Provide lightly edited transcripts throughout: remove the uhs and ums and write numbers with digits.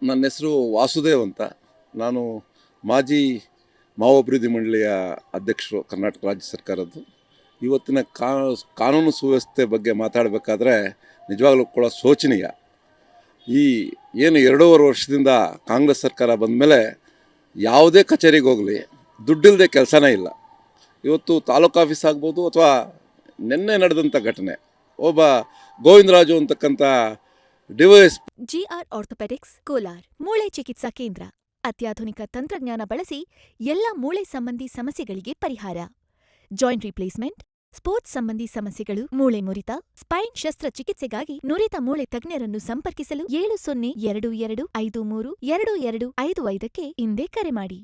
ನನ್ನ ಹೆಸರು ವಾಸುದೇವ್ ಅಂತ. ನಾನು ಮಾಜಿ ಮಾವೋಭಿವೃದ್ಧಿ ಮಂಡಳಿಯ ಅಧ್ಯಕ್ಷರು, ಕರ್ನಾಟಕ ರಾಜ್ಯ ಸರ್ಕಾರದ್ದು. ಇವತ್ತಿನ ಕಾನೂನು ಸುವ್ಯವಸ್ಥೆ ಬಗ್ಗೆ ಮಾತಾಡಬೇಕಾದ್ರೆ ನಿಜವಾಗ್ಲೂ ಕೂಡ ಶೋಚನೀಯ. ಈ ಏನು 2.5 ವರ್ಷದಿಂದ ಕಾಂಗ್ರೆಸ್ ಸರ್ಕಾರ ಬಂದ ಮೇಲೆ ಯಾವುದೇ ಕಚೇರಿಗೆ ಹೋಗಲಿ ದುಡ್ಡಿಲ್ಲದೆ ಕೆಲಸನೇ ಇಲ್ಲ. ಇವತ್ತು ತಾಲೂಕು ಆಫೀಸ್ ಆಗ್ಬೋದು ಅಥವಾ ನಿನ್ನೆ ನಡೆದಂಥ ಘಟನೆ, ಒಬ್ಬ ಗೋವಿಂದರಾಜು ಅಂತಕ್ಕಂಥ ಡಿವೈಸ್ ಜಿಆರ್ ಆರ್ಥೋಪೆಡಿಕ್ಸ್ ಕೋಲಾರ್ ಮೂಳೆ ಚಿಕಿತ್ಸಾ ಕೇಂದ್ರ ಅತ್ಯಾಧುನಿಕ ತಂತ್ರಜ್ಞಾನ ಬಳಸಿ ಎಲ್ಲ ಮೂಳೆ ಸಂಬಂಧಿ ಸಮಸ್ಯೆಗಳಿಗೆ ಪರಿಹಾರ. ಜಾಯಿಂಟ್ ರಿಪ್ಲೇಸ್ಮೆಂಟ್, ಸ್ಪೋರ್ಟ್ಸ್ ಸಂಬಂಧಿ ಸಮಸ್ಯೆಗಳು, ಮೂಳೆ ಮುರಿತ, ಸ್ಪೈನ್ ಶಸ್ತ್ರಚಿಕಿತ್ಸೆಗಾಗಿ ನುರಿತ ಮೂಳೆ ತಜ್ಞರನ್ನು ಸಂಪರ್ಕಿಸಲು 7020532255ಕ್ಕೆ ಇಂದೇ ಕರೆ ಮಾಡಿ.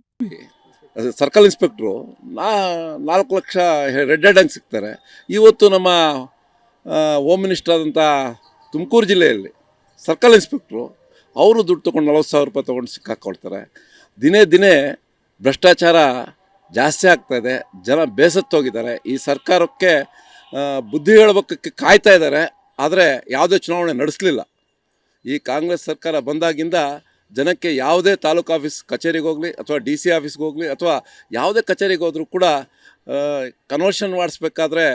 Circle inspector 4 lakh red hand ಸಿಗ್ತಾರೆ. ಇವತ್ತು ನಮ್ಮ ಹೋಮ್ ಮಿನಿಸ್ಟರ್ ಆದಂಥ ತುಮಕೂರು ಜಿಲ್ಲೆಯಲ್ಲಿ ಸರ್ಕಲ್ ಇನ್ಸ್ಪೆಕ್ಟ್ರು ಅವರು ದುಡ್ಡು ತೊಗೊಂಡು 40,000 ರೂಪಾಯಿ ತೊಗೊಂಡು ಸಿಕ್ಕಾಕೊಳ್ತಾರೆ. ದಿನೇ ದಿನೇ ಭ್ರಷ್ಟಾಚಾರ ಜಾಸ್ತಿ ಆಗ್ತಾಯಿದೆ. ಜನ ಬೇಸತ್ತೋಗಿದ್ದಾರೆ. ಈ ಸರ್ಕಾರಕ್ಕೆ ಬುದ್ಧಿ ಹೇಳಬೇಕಕ್ಕೆ ಕಾಯ್ತಾ ಇದ್ದಾರೆ. ಆದರೆ ಯಾವುದೇ ಚುನಾವಣೆ ನಡೆಸಲಿಲ್ಲ. ಈ ಕಾಂಗ್ರೆಸ್ ಸರ್ಕಾರ ಬಂದಾಗಿಂದ ಜನಕ್ಕೆ ಯಾವುದೇ ತಾಲೂಕು ಆಫೀಸ್ ಕಚೇರಿಗೆ ಹೋಗಲಿ ಅಥವಾ DC ಆಫೀಸ್ಗೆ ಹೋಗಲಿ ಅಥವಾ ಯಾವುದೇ ಕಚೇರಿಗೆ ಹೋದರೂ ಕೂಡ ಕನ್ವರ್ಷನ್ ಮಾಡಿಸ್ಬೇಕಾದ್ರೆ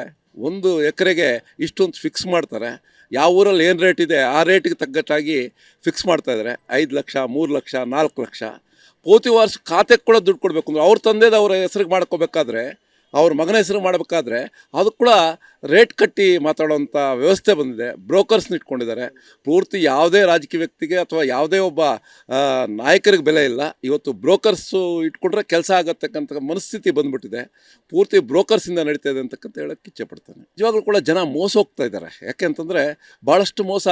1 ಎಕರೆಗೆ ಇಷ್ಟು ಅಂತ ಫಿಕ್ಸ್ ಮಾಡ್ತಾರೆ. ಯಾವ ಊರಲ್ಲಿ ಏನು ರೇಟ್ ಇದೆ ಆ ರೇಟಿಗೆ ತಗ್ಗಟ್ಟಾಗಿ ಫಿಕ್ಸ್ ಮಾಡ್ತಾಯಿದ್ದಾರೆ. 5 ಲಕ್ಷ, 3 ಲಕ್ಷ, 4 ಲಕ್ಷ. ಪ್ರತಿ ವರ್ಷ ಖಾತೆಗೆ ಕೂಡ ದುಡ್ಡು ಕೊಡಬೇಕು. ಅಂದ್ರೆ ಅವ್ರ ತಂದೆದು ಅವರ ಹೆಸ್ರಿಗೆ ಮಾಡ್ಕೋಬೇಕಾದ್ರೆ, ಅವ್ರ ಮಗನ ಹೆಸರು ಮಾಡಬೇಕಾದ್ರೆ ಅದು ಕೂಡ ರೇಟ್ ಕಟ್ಟಿ ಮಾತಾಡೋವಂಥ ವ್ಯವಸ್ಥೆ ಬಂದಿದೆ. ಬ್ರೋಕರ್ಸ್ನ ಇಟ್ಕೊಂಡಿದ್ದಾರೆ. ಪೂರ್ತಿ ಯಾವುದೇ ರಾಜಕೀಯ ವ್ಯಕ್ತಿಗೆ ಅಥವಾ ಯಾವುದೇ ಒಬ್ಬ ನಾಯಕರಿಗೆ ಬೆಲೆ ಇಲ್ಲ. ಇವತ್ತು ಬ್ರೋಕರ್ಸು ಇಟ್ಕೊಂಡ್ರೆ ಕೆಲಸ ಆಗತ್ತಕ್ಕಂಥ ಮನಸ್ಥಿತಿ ಬಂದುಬಿಟ್ಟಿದೆ. ಪೂರ್ತಿ ಬ್ರೋಕರ್ಸಿಂದ ನಡೀತಾ ಇದೆ ಅಂತಕ್ಕಂತ ಹೇಳೋಕ್ಕೆ ಇಚ್ಛೆಪಡ್ತಾನೆ. ನಿಜವಾಗ್ಲೂ ಕೂಡ ಜನ ಮೋಸ ಹೋಗ್ತಾ ಇದ್ದಾರೆ. ಯಾಕೆ ಅಂತಂದರೆ ಭಾಳಷ್ಟು ಮೋಸ,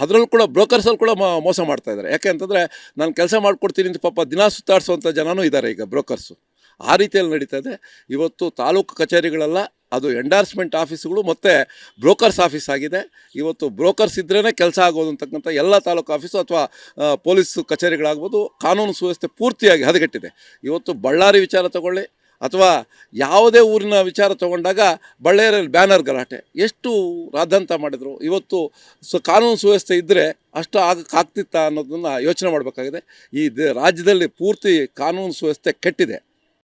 ಅದರಲ್ಲೂ ಕೂಡ ಬ್ರೋಕರ್ಸಲ್ಲಿ ಕೂಡ ಮೋಸ ಮಾಡ್ತಾ ಇದ್ದಾರೆ. ಯಾಕೆ ಅಂತಂದರೆ ನಾನು ಕೆಲಸ ಮಾಡಿಕೊಡ್ತೀನಿ ಅಂತ ಪಾಪ ದಿನ ಸುತ್ತಾಡಿಸುವಂಥ ಜನನೂ ಇದ್ದಾರೆ ಈಗ ಬ್ರೋಕರ್ಸು. ಆ ರೀತಿಯಲ್ಲಿ ನಡೀತಾ ಇದೆ. ಇವತ್ತು ತಾಲೂಕು ಕಚೇರಿಗಳೆಲ್ಲ ಅದು ಎಂಡಾರ್ಸ್ಮೆಂಟ್ ಆಫೀಸುಗಳು ಮತ್ತು ಬ್ರೋಕರ್ಸ್ ಆಫೀಸ್ ಆಗಿದೆ. ಇವತ್ತು ಬ್ರೋಕರ್ಸ್ ಇದ್ರೇ ಕೆಲಸ ಆಗೋದು ಅಂತಕ್ಕಂಥ ಎಲ್ಲ ತಾಲೂಕು ಆಫೀಸು ಅಥವಾ ಪೊಲೀಸ್ ಕಚೇರಿಗಳಾಗ್ಬೋದು, ಕಾನೂನು ಸುವ್ಯವಸ್ಥೆ ಪೂರ್ತಿಯಾಗಿ ಹದಗೆಟ್ಟಿದೆ. ಇವತ್ತು ಬಳ್ಳಾರಿ ವಿಚಾರ ತಗೊಳ್ಳಿ ಅಥವಾ ಯಾವುದೇ ಊರಿನ ವಿಚಾರ ತೊಗೊಂಡಾಗ ಬಳ್ಳಾರಿಯಲ್ಲಿ ಬ್ಯಾನರ್ ಗಲಾಟೆ ಎಷ್ಟು ರಾದ್ಧಾಂತ ಮಾಡಿದರು. ಇವತ್ತು ಕಾನೂನು ಸುವ್ಯವಸ್ಥೆ ಇದ್ದರೆ ಅಷ್ಟು ಆಗಕ್ಕಾಗ್ತಿತ್ತಾ ಅನ್ನೋದನ್ನು ಯೋಚನೆ ಮಾಡಬೇಕಾಗಿದೆ. ಈ ರಾಜ್ಯದಲ್ಲಿ ಪೂರ್ತಿ ಕಾನೂನು ಸುವ್ಯವಸ್ಥೆ ಕೆಟ್ಟಿದೆ.